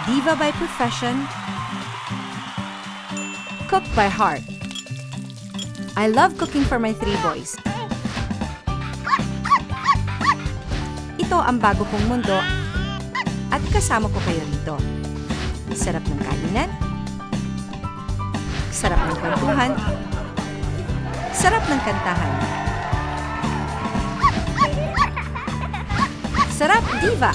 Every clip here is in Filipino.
Diva by profession, cook by heart. I love cooking for my 3 boys. Ito ang bago kong mundo at kasama ko kayo rito. Sarap ng kainan, sarap ng kwentuhan, sarap ng kantahan. Sarap Diva!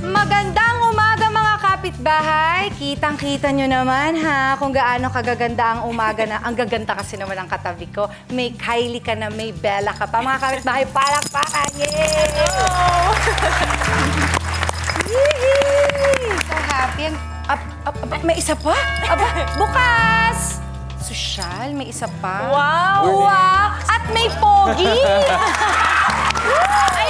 Magandang umaga mga kapitbahay! Kitang-kita nyo naman ha kung gaano kagaganda ang umaga na. Ang gaganda kasi naman ang katabi ko. May Kylie ka na, may Bella ka pa. Mga kapitbahay, palakpakan! Yay! Yee! So happy. May isa pa? Aba, bukas! Sosyal, may isa pa. Wow! Wow! At may pogi! Ay!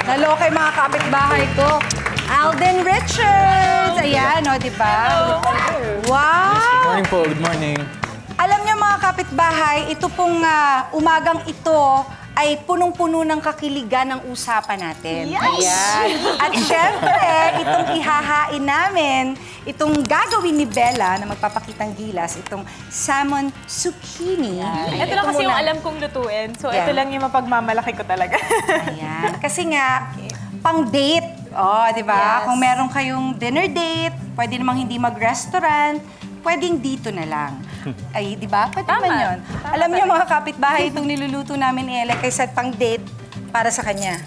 Nalokay mga kapitbahay ko. Alden Richards! Ayan, o, diba? Wow! Good morning po, good morning. Alam niyo mga kapitbahay, ito pong umagang ito ay punong-puno ng kakiligan ng usapan natin. Yes! Ayan. At syempre, itong ihahain namin, itong gagawin ni Bella na magpapakitang gilas, itong salmon zucchini. Ito lang kasi yung alam kong lutuin. So, ito lang yung mapagmamalaki ko talaga. Ayan. Kasi nga, pang-date. Oh, di ba? Yes. Kung meron kayong dinner date, pwede namang hindi mag-restaurant, pwedeng dito na lang. Ay, di ba? Pwede Tama. man yun. Tama Alam niyo talaga. mga kapitbahay, itong niluluto namin ni Ele kaysa pang-date para sa kanya.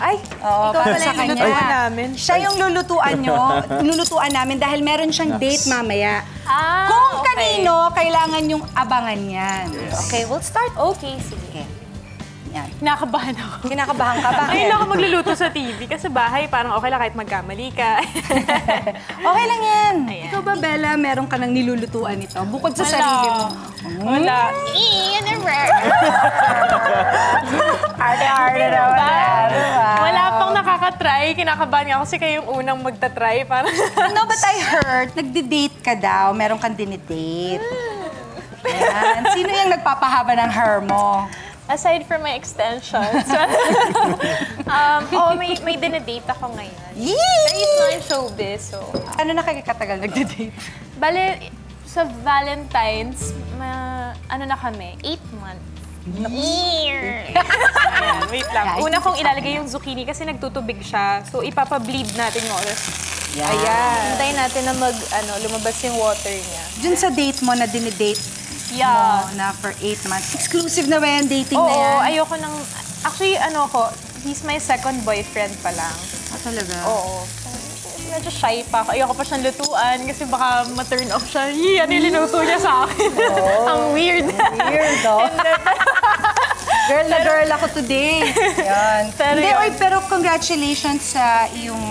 Ay, Oo, ikaw para pala sa yung kanya. lulutuan namin. Siya yung lulutuan nyo, nilulutuan namin dahil meron siyang date mamaya. Ah, Kung okay. kanino, kailangan yung abangan yan. Okay, we'll start. Okay, sige. Yan. Kinakabahan ako. Kinakabahan ka ba? Ayun ako magluluto sa TV kasi bahay parang okay lang kahit magkamali ka. Okay lang yan. Ayan. Ikaw ba, Bella, meron ka nang nilulutuan ito? Bukod sa Wala. sarili mo. Wala. Arte-arte naman. Wala pang nakakatry. Kinakabahan nga ako kasi kayo yung unang magta-try. Parang... No, but I heard, nagde-date ka daw. Meron kang dinidate. Ayan. Sino yung nagpapahaba ng hair mo? Aside from my extensions. may dinedate ako ngayon. Pero it's not in showbiz, so... Ano na kayo katagal nagde-date? Bale, sa Valentine's, ano na kami, 8 months. Ayan, wait lang. Una kong ilalagay yung zucchini kasi nagtutubig siya. So, ipapa-bleed natin mo. Yeah. Ayan. Hintayin natin na lumabas yung water niya. Dun sa date mo na dinidate Yeah. mo na for 8 months. Exclusive na ba yan, dating Oo, na yan? ayoko nang... Actually, he's my second boyfriend pa lang. Ah, talaga? Oo. Medyo shy pa ako. Ayoko pa siyang lutuan kasi baka ma-turn off siya. Yee, ano yung linuto niya sa akin? Ang weird. Weird, oh. Girl na girl ako today. Yan. Pero Hindi, yun. oy, pero congratulations sa iyong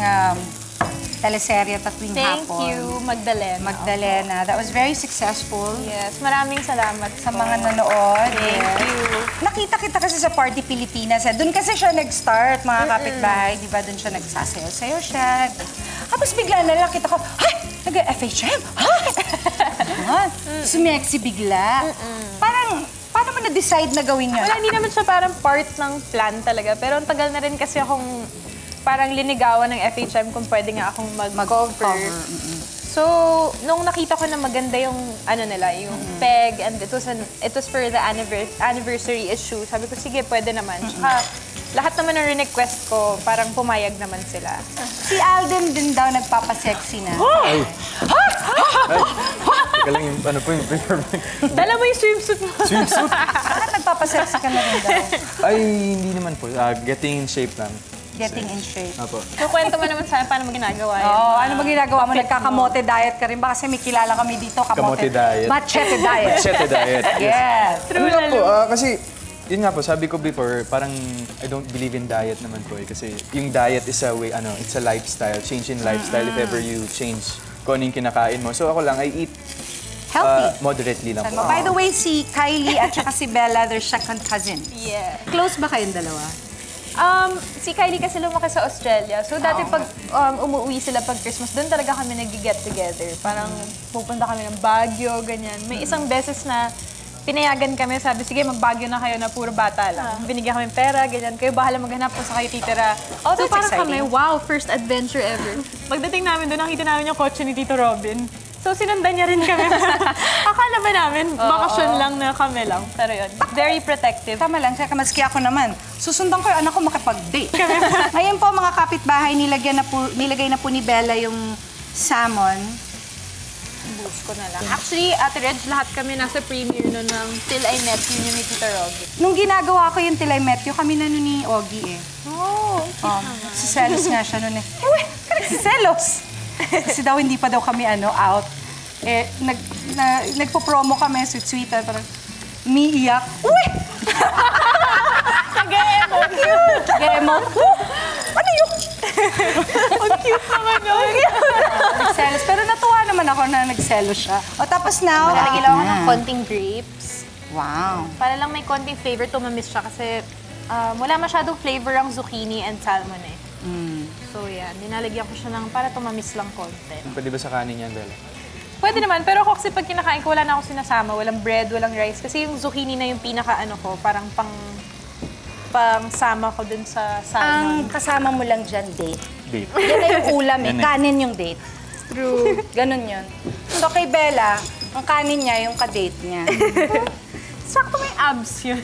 teleserye Tatlong Thank Hapon. you, Magdalena. Magdalena. That was very successful Yes, maraming salamat sa mga nanood. Thank you. Nakita kita kasi sa Party Pilipinas. Doon kasi siya nag-start, mga kapitbahay. Di ba? Doon siya nagsasayaw-sayaw siya. Tapos bigla na lang kita ko, ay! Nag-FHM! Ay! Sumexy bigla. Parang, paano mo na-decide na gawin yun? Wala, hindi naman siya parang part ng plan talaga. Pero ang tagal na rin kasi akong parang linigawan ng FHM kung pwede nga akong mag-cover. So, nung nakita ko na maganda yung ano nila, yung peg, and it was for the anniversary issue, sabi ko, sige, pwede naman. Tsaka, lahat naman ng request ko, parang pumayag naman sila. Si Alden din daw nagpapasexy na. Teka lang yung ano po yung Dala mo yung swimsuit mo. swimsuit. Bakit nagpapasexy ka na rin daw? Ay, hindi naman po. Getting in shape lang. Getting in shape. Apo. Kukwento mo naman sana paano mo ginagawa yun. Oo, ano ba ginagawa mo? Nagkakamote diet ka rin ba? Kasi may kilala kami dito, Kamote diet. Machete diet. Machete diet. Yes. Ano lang po, kasi yun nga po, sabi ko before, parang I don't believe in diet naman po eh. Kasi yung diet is a way, it's a lifestyle, change in lifestyle if ever you change kung ano yung kinakain mo. So ako lang, I eat Healthy. moderately lang po. By the way, si Kylie at saka si Bella, they're second cousin. Yeah. Close ba kayong dalawa? Si Kylie kasi lumaki sa Australia. So dati pag umuwi sila pag Christmas, doon talaga kami nag-get together. Parang pupunta kami ng Baguio, ganyan. May isang beses na pinayagan kami, sabi, sige, mag-Baguio na kayo na puro bata lang. Binigyan kami pera, ganyan. Kayo bahala maghanap kung sa kayo titira. Oh, So that's parang exciting. kami, wow, first adventure ever. Pagdating namin doon, nakita namin yung kotse ni Tito Robin. So sinundan niya rin kami. Akala ba namin, bakasyon lang na kami lang. Pero yun, very protective. Tama lang, kaya maski ako naman. Susundan ko yung anak ko makipag-date. Ngayon po mga kapitbahay, nilagay na po ni Bella yung salmon. Boost ko na lang. Actually, Ate Reg, lahat kami nasa premiere nun ng Till I Met You ni Tito Robin. Nung ginagawa ko yung Till I Met You, kami na nun ni Ogie eh. Oh, Siselos nga siya nun eh. Uy, siselos! Kasi daw hindi pa daw kami out. Eh, nagpo-promo kami, sweet-sweetan, parang umiiyak. Uy! nag-emote. Nag-emote. Ano yun? Ang cute naman nun. Nagselos. Pero natuwa naman ako na nagselos siya. O tapos now, Lalagyan lang ako ng konting grapes. Wow. Para lang may konting flavor, tumamis siya kasi wala masyadong flavor ang zucchini and salmon eh. So yan, dinalagyan ko siya ng para tumamis lang konti. Pwede ba sa kanin yan, Bella? Pwede naman, pero ako kasi pag kinakain ko, wala na ako sinasama. Walang bread, walang rice. Kasi yung zucchini na yung pinaka-ano ko, parang pang-sama ko dun sa salmon. Ang kasama mo lang dyan, date. Date. Yan na yung ulam eh. Yan eh. Kanin yung date. True. Ganun yun. So kay Bella, ang kanin niya, yung ka-date niya. Sakto may abs yun.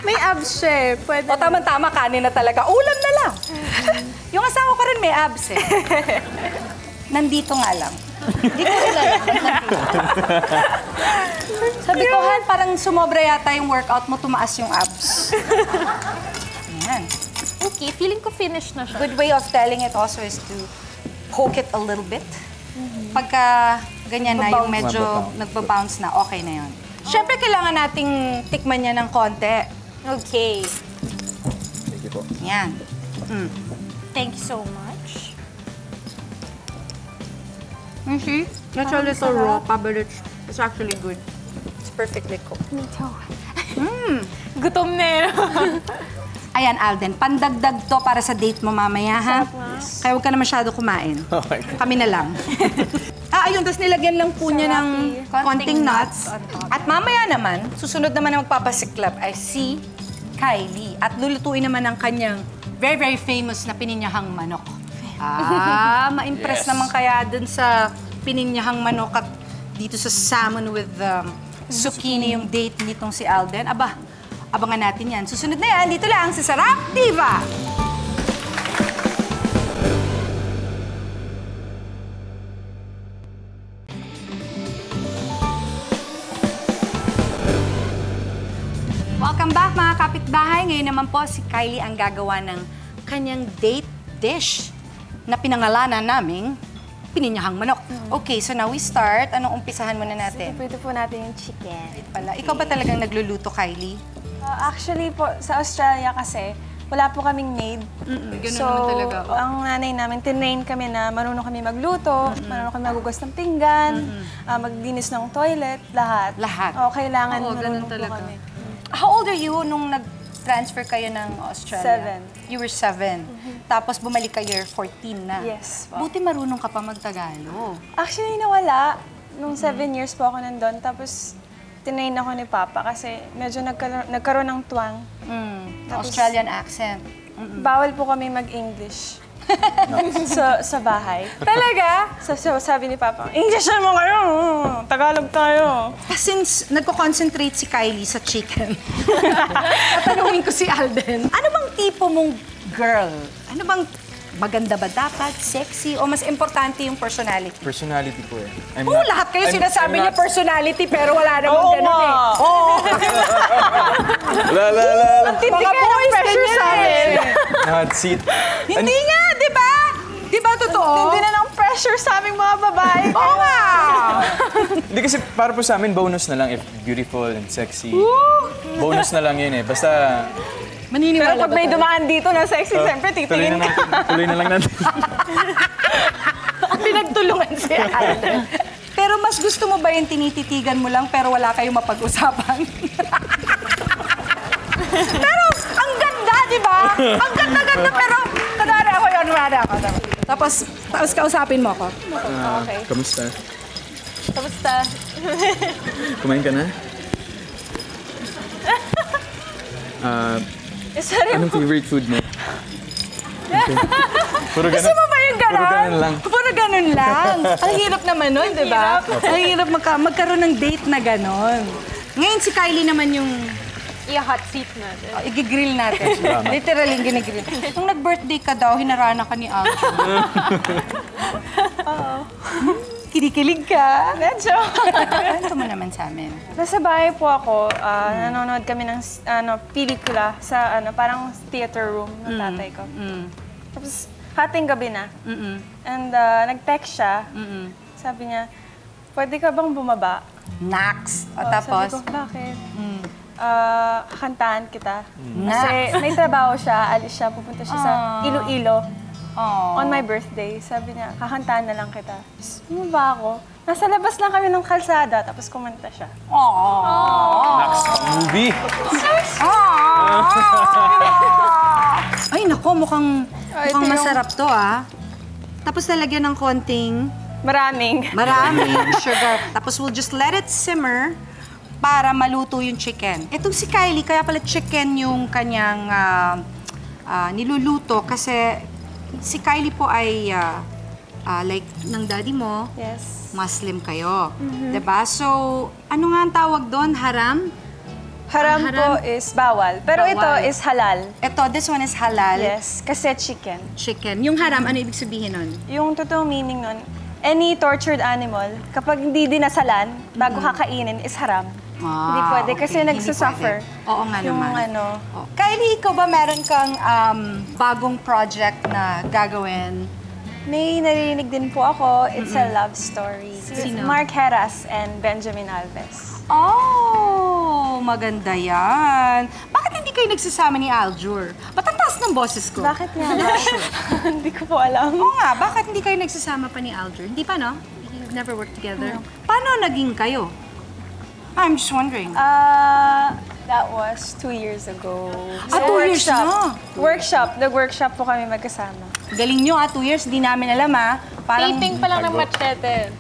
May abs siya eh. Pwede. O tama-tama, kanin na talaga. Ulam na lang. Yung asawa ko rin may abs eh. Nandito nga lang. Hindi ko rin alam. Sabi ko, Han, parang sumobra yata yung workout mo, tumaas yung abs. Ayan. Okay, feeling ko finished na siya. Good way of telling it also is to poke it a little bit. Pagka ganyan na yung medyo nagbabounce na, okay na yun. Siyempre, kailangan nating tikman niya ng konti. Okay. Thank you po. Yan. Thank you so much. See? It's a little raw, but it's actually good. It's perfectly cooked. Me too. Gutom na yun. Ayan, Alden, pandagdag to para sa date mo mamaya, ha? Kaya huwag ka na masyado kumain. Okay. Kami na lang. Ayun, tapos nilagyan lang po niya ng konting nuts. At mamaya naman, susunod naman na magpapasiklab ay si Kylie. At lulutuin naman ang kanyang very, very famous na pininyahang manok. Ma-impress naman kaya dun sa pininyahang manok at dito sa salmon with zucchini yung date nitong si Alden. Aba, abangan natin yan. Susunod na yan, dito lang sa Sarap Diva! Welcome back mga kapitbahay. Ngayon naman po si Kylie ang gagawa ng kanyang date dish na pinangalanan naming pininyahang manok. Okay, so now we start. Anong umpisahan muna natin? Pwede po natin yung chicken. Pala. Ikaw ba talagang nagluluto, Kylie? Actually po, sa Australia kasi, wala po kaming maid. Ganun So, naman talaga. ang nanay namin, tinrain kami na marunong kami magluto, marunong kami magugas ng pinggan, maglinis ng toilet, lahat. Lahat? O, kailangan Oo, ganun marunong po talaga. kami. How old are you nung nag-transfer kayo ng Australia? 7. You were 7. Tapos bumalik ka year 14 na. Yes po. Buti marunong ka pa mag-Tagalog. Actually, nawala. Nung 7 years po ako nandun, tapos tinrain ako ni Papa kasi medyo nagkaroon ng twang. Tapos- Australian accent. Bawal po kami mag-English. sa bahay. Talaga? So, sabi ni Papa, English naman kayo! Tagalog tayo! Since nagko-concentrate si Kylie sa chicken, tatanungin ko si Alden, ano bang tipo mong girl? Ano bang maganda ba dapat? Sexy? O mas importante yung personality? Personality po eh. Oo, lahat kayo sinasabi niya personality pero wala namang Oo ganun nga. eh. Oo. La. Tindi ka ng pressure sa amin. Hot seat. Hindi nga, di ba? Di ba totoo? Hindi na ng pressure sa aming mga babae. Oo nga. Hindi kasi para po sa amin, bonus na lang if beautiful and sexy. Bonus na lang yun eh. Basta Maniniwala Pero pag ba may tayo? dumaan dito na sexy, siyempre titingin ka. Tuloy na lang natin. Pinagtulungan si Alden. Pero mas gusto mo ba yung tinititigan mo lang pero wala kayong mapag-usapan? Pero ang ganda, di ba? Ang ganda-ganda pero kunwari ako yun, kunwari ako. Tapos kausapin mo ako. Okay. Kamusta? Kamusta? Kumain ka na? Anong favorite food mo? Okay. Puro Gusto mo ba yung Puro ganun lang. Puro ganun lang. Ang hirap naman nun, di ba? Ang hirap magkaroon ng date na ganon. Ngayon si Kylie naman yung I-hot seat natin. igigrill natin. Literally, ginigrill. Nung nag-birthday ka daw, hinarana ka ni Aljo. Oo. Kinikilig ka. Medyo. Kwento mo naman sa amin. Nasa bahay po ako, nanonood kami ng pelikula sa parang theater room ng tatay ko. Tapos, hating gabi na. And nag-text siya. Sabi niya, pwede ka bang bumaba? Nax. O Oh, tapos? Sabi ko, bakit? Kakantahan kita. Kasi may trabaho siya, alis siya, pupunta siya sa Iloilo. On my birthday, sabi niya, kakantahan na lang kita. Tapos, bumaba ako. Nasa labas lang kami ng kalsada, tapos kumanta siya. Next movie. Ay, nako, mukhang ito yung- masarap to, ah. Tapos nalagyan ng konting Maraming sugar. Tapos we'll just let it simmer para maluto yung chicken. Itong si Kylie, kaya pala chicken yung kanyang niluluto kasi si Kylie po ay like ng daddy mo, Yes. Muslim kayo. Diba? So, ano nga ang tawag doon? Haram? Haram haram. po is bawal. Pero Bawal. ito is halal. Ito, this one is halal. Yes, kasi chicken. Chicken. Yung haram, ano ibig sabihin nun? Yung totoong meaning nun, any tortured animal, kapag hindi dinasalan, bago kakainin, is haram. Hindi pwede kasi okay. nagsasuffer. Hindi pwede. Oo nga yung naman. ano. Oh. Kylie, ikaw ba meron kang bagong project na gagawin? May narinig din po ako, it's a love story. Sino? Mark Heras and Benjamin Alves. Oh, maganda yan. Bakit hindi kayo nagsasama ni Aljur? Ba't ang taas ng boses ko? Bakit nga ba? Hindi ko po alam. Oo nga, bakit hindi kayo nagsasama pa ni Aljur? Hindi pa, no? You've never worked together? Paano naging kayo? I'm just wondering. That was 2 years ago. 2 years na? Workshop. Nag-workshop po kami magkasama. Galing nyo, 2 years, di namin alam, ha? Parang... Taping pa lang ng machete.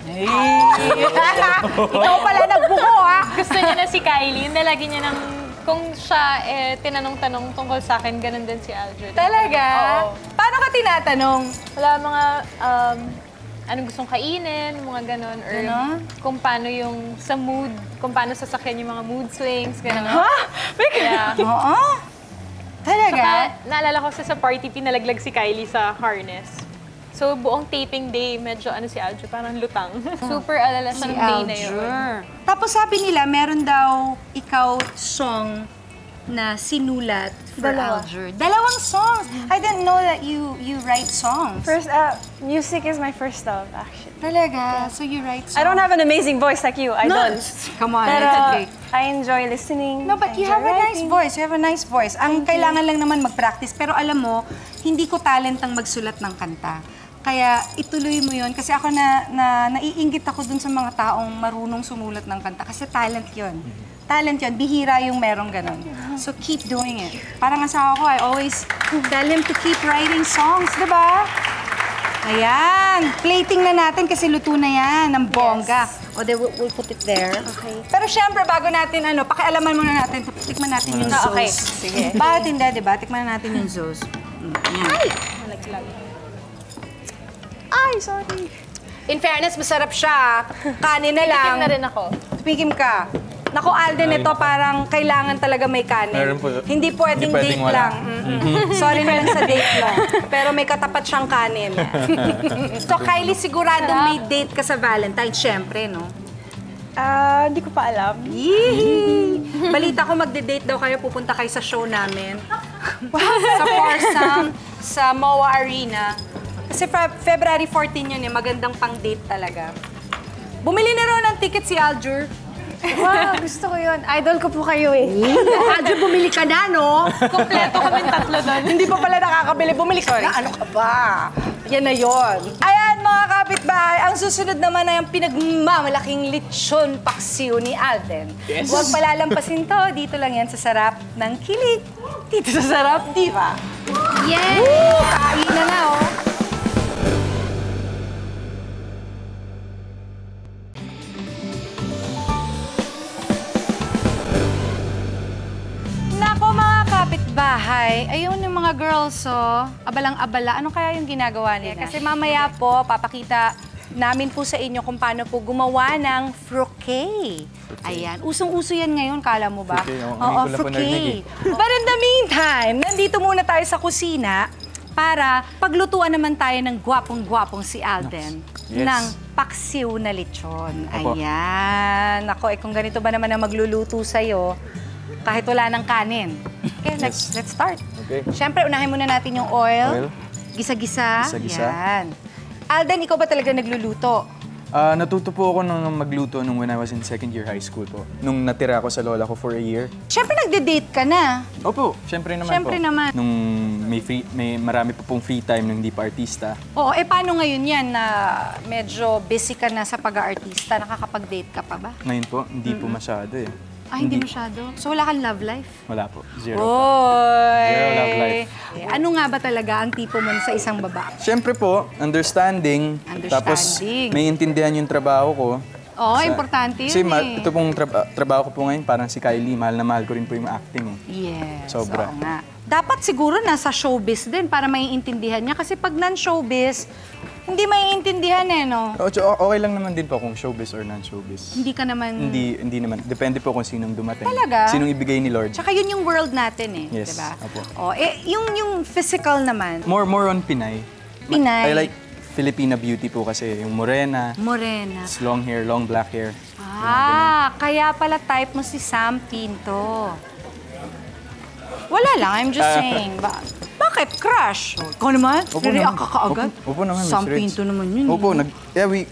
Ikaw pala nagbuko, ha? Gusto niya na si Kylie, na lagi niya nang, kung siya tinanong-tanong tungkol sa akin, ganun din si Aldrin. Talaga? Oo. Paano ka tinatanong? Wala mga, anong gustong kainin, mga ganun. Or Ganon? kung paano yung sa mood, kung paano sasakyan yung mga mood swings, ganun. Ha? Yeah. Oo? Talaga? Saka, naalala ko sa party, pinalaglag si Kylie sa harness. So, buong taping day, medyo si Aljur, parang lutang. Super alala siya ng day na yun. Aljur. Tapos sabi nila, meron daw ikaw song na sinulat for Dalawa. Aljur. Dalawang songs. I didn't know that you write songs. First, music is my first love, actually. Talaga? So you write songs? I don't have an amazing voice like you. I No, don't. come on, Pero it's okay. I enjoy listening. No, but I you enjoy have a nice writing. voice. You have a nice voice. Ang kailangan lang naman mag-practice. Pero alam mo, hindi ko talent ang magsulat ng kanta. Kaya ituloy mo yun. Kasi ako naiinggit ako dun sa mga taong marunong sumulat ng kanta. Kasi talent yun. Talent yun. Bihira yung merong ganun. So keep doing it. Parang asawa ko, I always tell him to keep writing songs, di ba? Ayan. Plating na natin kasi luto na yan ng bongga. O, we'll put it there. Okay. Pero syempre, bago natin, pakialaman muna natin, tikman natin yung Zoes. Okay, sige. Bakit hindi, di ba? Tikman natin yung Zoes. Ay! Ay, sorry. In fairness, masarap siya. Kanin na lang. Tikim na rin ako. Tikim ka. Naku, Alden, ito parang kailangan talaga may kanin. Meron po. Hindi pwedeng Hindi pwedeng date wala. lang. Sorry na lang sa date lang. Pero may katapat siyang kanin. So, Kylie, siguradong may date ka sa Valentine. Siyempre, no? Hindi ko pa alam. Yee! Balita ko magde-date daw kayo, pupunta kayo sa show namin. Sa Forsam, sa MOA Arena. Kasi February 14 yun magandang pang-date talaga. Bumili na raw ng ticket si Aljur. Wow, gusto ko yun. Idol ko po kayo eh. Aljur, bumili ka na, no? Kompleto kaming tatlo doon. Hindi pa pala nakakabili. Bumili ka na. Ano ka ba? Yan na yon. Ayan, mga kapitbahay. Ang susunod naman ay ang pinagmamalaking lechon paksiw ni Alden. Yes. Huwag palalampasin to. Dito lang yan sa Sarap ng Kilig. Dito sa Sarap Diva. Yes! Kain na, oh. bahay, ayun yung mga girls, abalang-abala. Ano kaya yung ginagawa nila? Kasi mamaya po, papakita namin po sa inyo kung paano po gumawa ng fruquet. Ayan. Usong-uso yan ngayon, kala mo ba? Fruquet, oo. Oo, Ngayon ko lang po fruquet. narinig But in the meantime, nandito muna tayo sa kusina para paglutuan naman tayo ng gwapong-gwapong si Alden Yes. ng paksiw na lechon. Opo. Ayan. Ako, kung ganito ba naman ang magluluto sa'yo, kahit wala ng kanin. Okay, let's start. Okay. Siyempre, unahin muna natin yung oil. Oil. Gisa-gisa. Gisa-gisa. Yan. Alden, ikaw ba talaga nagluluto? Natuto po ako nung magluto nung when I was in second year high school po. Nung natira ako sa lola ko for a year. Siyempre, nagde-date ka na. Opo, syempre naman Siyempre po. naman. Nung may marami pa pong free time nung hindi pa artista. Oo, paano ngayon yan na medyo busy ka na sa pag-aartista? Nakakapag-date ka pa ba? Ngayon po, hindi po masyado eh. Hindi masyado. So, wala kang love life? Wala po, zero. Oy! Zero love life. Ano nga ba talaga ang tipo mo sa isang babae? Siyempre po, understanding. Tapos Understanding. may intindihan yung trabaho ko. Oo, importante yun Kasi eh. ito pong trabaho ko po ngayon, parang si Kylie, mahal na mahal ko rin po yung acting eh. Yes, Sobra. oo nga. Dapat siguro nasa showbiz din para maiintindihan niya. Kasi pag non-showbiz, hindi maiintindihan eh, no? Okay lang naman din po kung showbiz or non-showbiz. Hindi ka naman... Hindi naman. Depende po kung sinong dumating. Talaga? Sinong ibigay ni Lord. Tsaka yun yung world natin eh, Yes, diba? opo. Oh, yung physical naman, More on Pinay. Pinay. I like Filipina beauty po kasi yung morena, morena. long hair, long black hair. Kaya pala type mo si Sam Pinto. Wala lang, I'm just saying. Bakit? Crush? Ikaw naman? Opo React naman. ka kaagad? Opo naman, Miss Sam Reds. Pinto naman yun. Opo,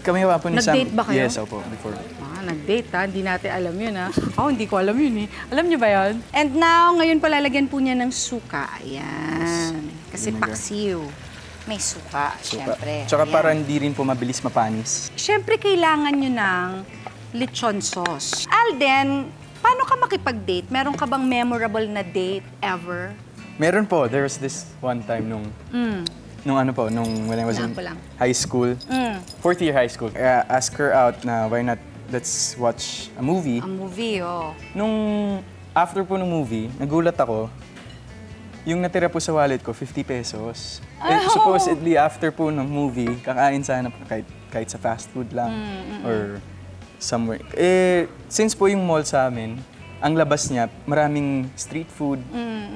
kami nga po ni Sam. Nag-date ba kayo? Yes, opo, before. Nag-date ha? Hindi natin alam yun ha? Ako, hindi ko alam yun eh. Alam niyo ba yun? And now, ngayon palalagyan po niya ng suka. Ayan. Kasi Vinegar. paksiw. May suka, syempre. Tsaka Ayan. para hindi rin po mabilis mapanis. Siyempre, kailangan nyo ng lechon sauce. Alden, paano ka makipag-date? Meron ka bang memorable na date ever? Meron po, there was this one time nung when I was in Ako lang. high school, fourth year high school. I asked her out na why not let's watch a movie. Ang movie, oh. Nung after po ng movie, nagulat ako, yung natira po sa wallet ko, 50 pesos. Supposedly, after po ng movie, kakain sana po kahit sa fast food lang or somewhere. Since po yung mall sa amin, ang labas niya, maraming street food,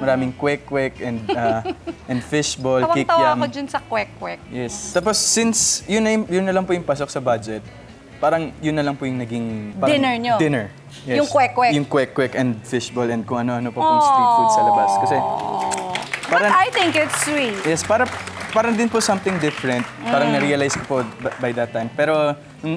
maraming kwek-kwek and fishball, Tawang-tawa kikiam. ako dyan sa kwek-kwek. Yes. Tapos since yun na lang po yung pasok sa budget, parang yun na lang po yung naging... parang Dinner nyo? Dinner. Yes. Yung kwek-kwek? Yung kwek-kwek and fishball and kung ano-ano po pong street food sa labas. Kasi But I think it's sweet. yes, parang din po something different. Parang na-realize ko po by that time. Pero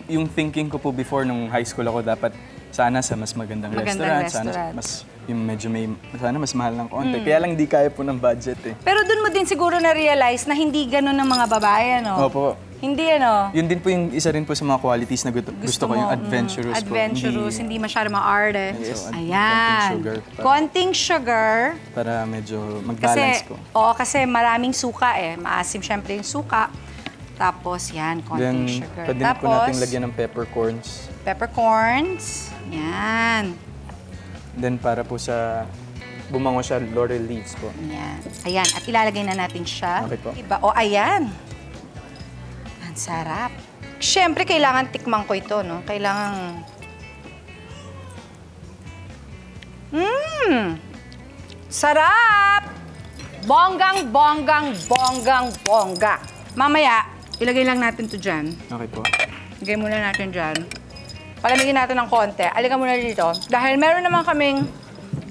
yung thinking ko po before nung high school ako, dapat sana sa mas magandang restaurant. Sana mas, yung medyo sana mas mahal ng konti. Kaya lang di kaya po ng budget eh. Pero dun mo din siguro na-realize na hindi ganun ng mga babae, ano? Opo. Hindi, ano? Yun din po yung isa rin po sa mga qualities na gusto ko, yung adventurous po. Adventurous, hindi masyado ma-arte. Yes. Ayan. Konting sugar. Konting sugar. Para medyo Kasi, mag-balance po. kasi maraming suka eh. Maasim syempre yung suka. Tapos yan, konting Then, sugar. pwede na po natin lagyan ng peppercorns. Peppercorns. Yan. Then, para po sa bumango siya, laurel leaves po. Yan. Ayan. At ilalagay na natin siya. Okay po. Iba. O, ayan. Ang sarap. Siyempre, kailangan tikman ko ito, no? Kailangan... Sarap! Bongga. Mamaya, ilagay lang natin to dyan. Okay po. Ilagay muna natin dyan. Palamigin natin ng konti. Alika muna dito. Dahil meron naman kaming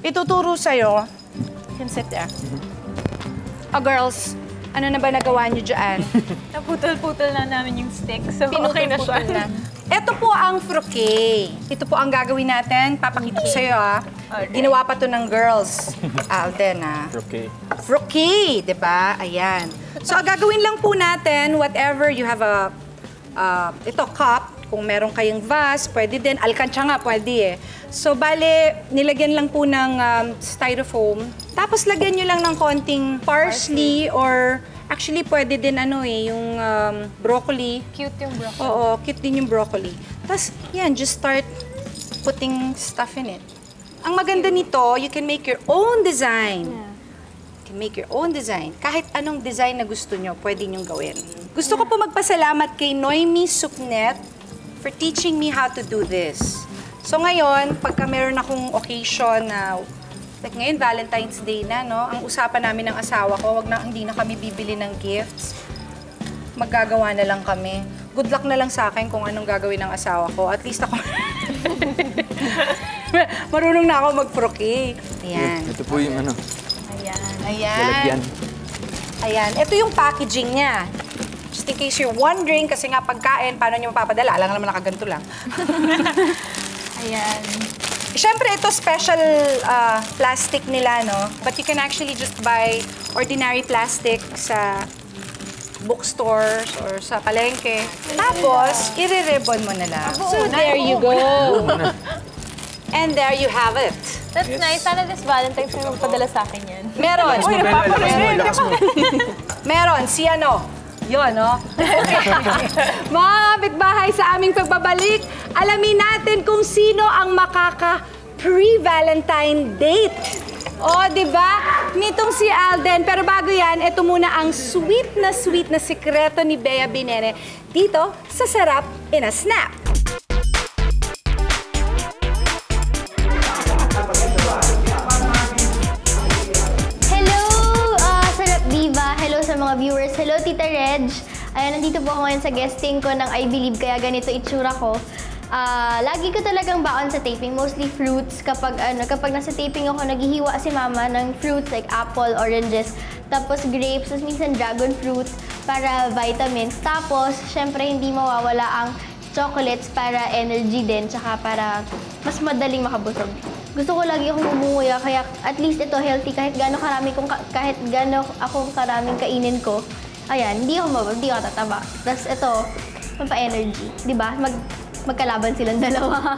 ituturo sa'yo. You can sit there. Girls, ano na ba nagawa niyo dyan? Naputol-putol na namin yung stick, so okay na siya. Pinutol-putol na. Ito po ang fruquet. Ito po ang gagawin natin. Papakita ko sa'yo, ha. Okay. Ginawa pa to ng girls. Alden, ha. Okay. Fruquet, di ba? Ayan. So, ang gagawin lang po natin, whatever you have ito, cup. Kung meron kayong vase, pwede din. Alkansya nga, pwede eh. So, bale, nilagyan lang po ng styrofoam. Tapos, lagyan nyo lang ng konting parsley or actually, pwede din yung broccoli. Cute yung broccoli. Oo, cute din yung broccoli. Tapos, yan, just start putting stuff in it. Ang maganda nito, you can make your own design. You can make your own design. Kahit anong design na gusto nyo, pwede nyong gawin. Gusto ko po magpasalamat kay Noemi Suknet for teaching me how to do this. So ngayon, pagka meron akong occasion na, like ngayon, Valentine's Day na, no? Ang usapan namin ng asawa ko, hindi na kami bibili ng gifts. Maggagawa na lang kami. Good luck na lang sa akin kung anong gagawin ng asawa ko. At least ako... Marunong na ako mag-croquet. Ayan. Ito po yung ano, Ayan. Ayan. Ito yung packaging niya. Just in case you're wondering, kasi nga pagkain, paano nyo mapapadala? Alam naman nakaganto lang. Ayan. Siyempre, ito special plastic nila, no? But you can actually just buy ordinary plastic sa bookstores or sa palengke. Tapos, i-ribbon mo na lang. So, there you go. And there you have it. That's nice. Sana this Valentine's may magpadala sa akin yan. Meron. lakas mo. Meron. Si ano? Yun, no? Mga kapitbahay, sa aming pagbabalik, alamin natin kung sino ang pre-Valentine date. O, di ba? Nitong si Alden. Pero bago yan, ito muna ang sweet na sikreto ni Bea Binene dito sa Sarap in a Snap. Sa mga viewers. Hello, Tita Reg. Ayan, nandito po ako ngayon sa guesting ko ng I Believe, kaya ganito itsura ko. Lagi ko talagang baon sa taping, mostly fruits. Kapag nasa taping ako, naghihiwa si Mama ng fruits like apple, oranges, tapos grapes, tapos minsan dragon fruits para vitamins. Tapos, syempre, hindi mawawala ang chocolates para energy din, tsaka para mas madaling makabusog. Gusto ko lagi akong umunguya, kaya at least ito healthy kahit gaano akong karaming kainin ko. Ayan, hindi ako tataba. Tapos ito, pampa-energy. Diba? Magkalaban silang dalawa.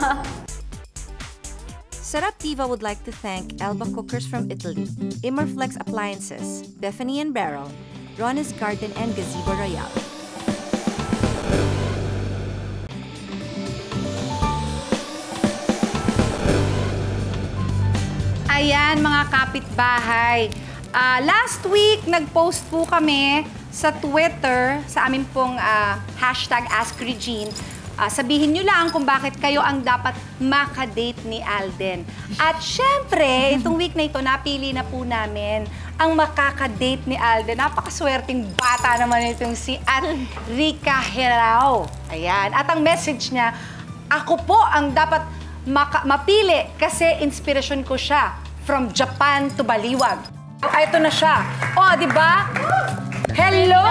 Sarap Diva would like to thank Elba Cookers from Italy, Immerflex Appliances, Bethany & Barrel, Ron's Garden and Gazebo Royale. Ayan, mga kapitbahay. Last week, nag-post po kami sa Twitter, sa amin pong hashtag AskRegine. Sabihin nyo lang kung bakit kayo ang dapat makadate ni Alden. At syempre, itong week na ito, napili na po namin ang makakadate ni Alden. Napakaswerteng bata naman itong si Rica Herao. Ayan. At ang message niya, ako po ang dapat mapili kasi inspirasyon ko siya. From Japan to Baliwag. Ito na siya. Oh, di ba? Hello!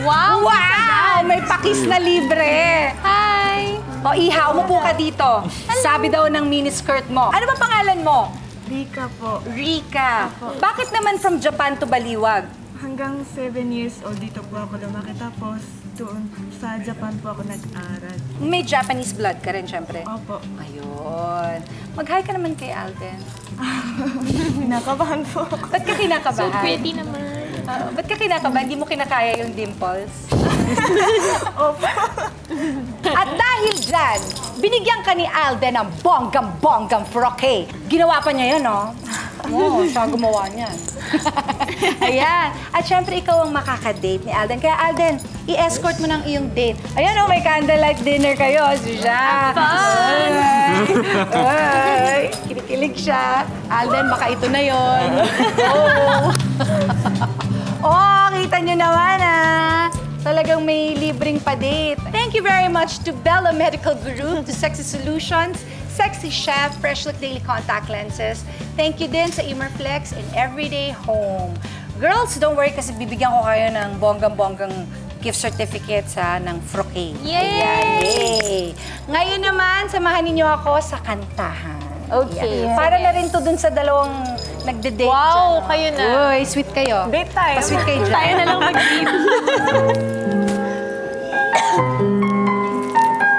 Wow! Wow! May pakis na libre. Hi! O, Iha, umupo ka dito. Sabi daw ng miniskirt mo. Ano ba pangalan mo? Rika po. Rika. Bakit naman from Japan to Baliwag? Hanggang 7 years old dito po ako lumaki. Tapos doon sa Japan po ako nag-aral. May Japanese blood ka rin, syempre. Opo. Ayun. Mag-hi ka naman kay Alden. Kinakabahan po. Ba't ka kinakabahan? So pretty naman. Ba't ka kinakabahan? Hindi mo kinakaya yung dimples? Opo. At dahil dyan, binigyan ka ni Alden ng bonggang-bonggang froke. Ginawa pa niya yun, no? Oo, siya gumawa niyan. Ayan. At syempre, ikaw ang makakadate ni Alden. Kaya Alden, i-escort mo ng iyong date. Ayan, oh, may candlelight dinner kayo. Siya. Fun! Ay, kinikilig siya. Alden, baka ito na yon. Oh. Oh, kita nyo naman, ah. Talagang may libreng pa-date. Thank you very much to Bella Medical Group, to Sexy Solutions, Sexy Chef, Fresh Look Daily Contact Lenses. Thank you din sa Immerflex and Everyday Home. Girls, don't worry kasi bibigyan ko kayo ng bonggang-bonggang gift certificates ng Froque. Yay! Ayan, yay! Ngayon naman, samahan ninyo ako sa kantahan. Okay. Ayan. Para na rin to dun sa dalawang nagde-date Wow, dyan. kayo na. Uy, sweet kayo. Date tayo. Pa-sweet kayo dyan. Tayo na lang mag-date.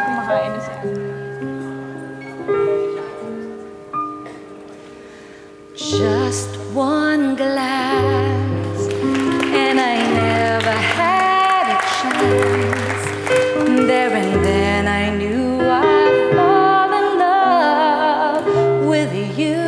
Kumakain na siya. Just one glass, and I never had a chance. There and then I knew I'd fall in love with you.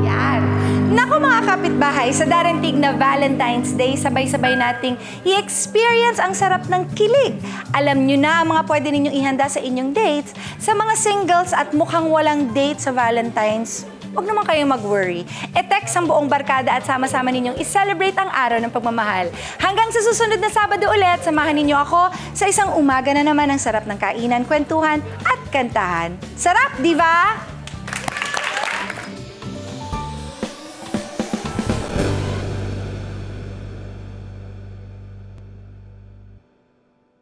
Yan. Naku mga kapitbahay, sa darating na Valentine's Day, sabay-sabay nating i-experience ang sarap ng kilig. Alam nyo na ang mga pwede ninyong ihanda sa inyong dates. Sa mga singles at mukhang walang date sa Valentine's, huwag naman kayong mag-worry. E-text ang buong barkada at sama-sama ninyong i-celebrate ang araw ng pagmamahal. Hanggang sa susunod na Sabado ulit, samahan ninyo ako sa isang umaga na naman ng sarap ng kainan, kwentuhan at kantahan. Sarap, di ba?